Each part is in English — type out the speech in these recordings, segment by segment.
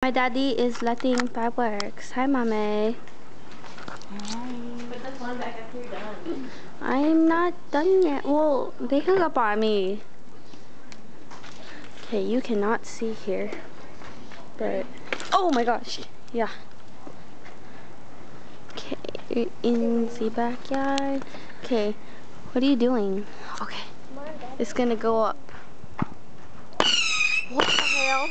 My daddy is letting fireworks. Hi, Mommy. Hi. Put the phone back after you're done. I'm not done yet. Well, they hung up on me. Okay, you cannot see here. But, oh my gosh. Yeah. Okay, in the backyard. Okay, what are you doing? Okay, it's gonna go up. What the hell?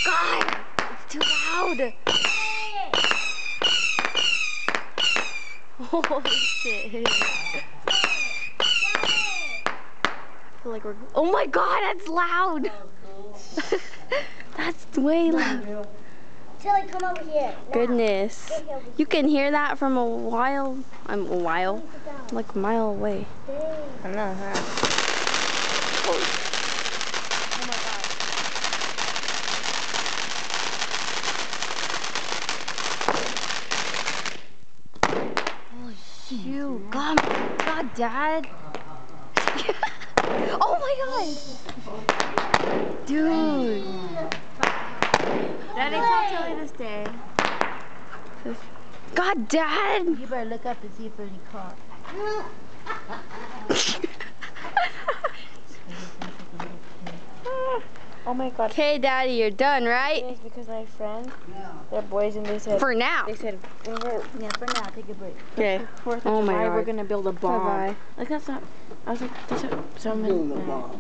God, it's too loud. Holy shit. I feel like we're, oh my God, that's loud. That's way loud. Tilly, come over here. Now. Goodness. You can hear that from like a mile away. I know, huh? Oh my God. Shoot. God, Dad. Oh my God. Dude. Daddy, tell Tilly to stay. God, Dad. You better look up and see if there's any car. Oh my God. Okay, Daddy, you're done, right? It's because my friend, they're boys, and they said. For now. They said, yeah, for now, take a break. Okay. Oh my God. We're gonna build a bomb. Bye-bye. Like that's not. I was like, that's not. Someone.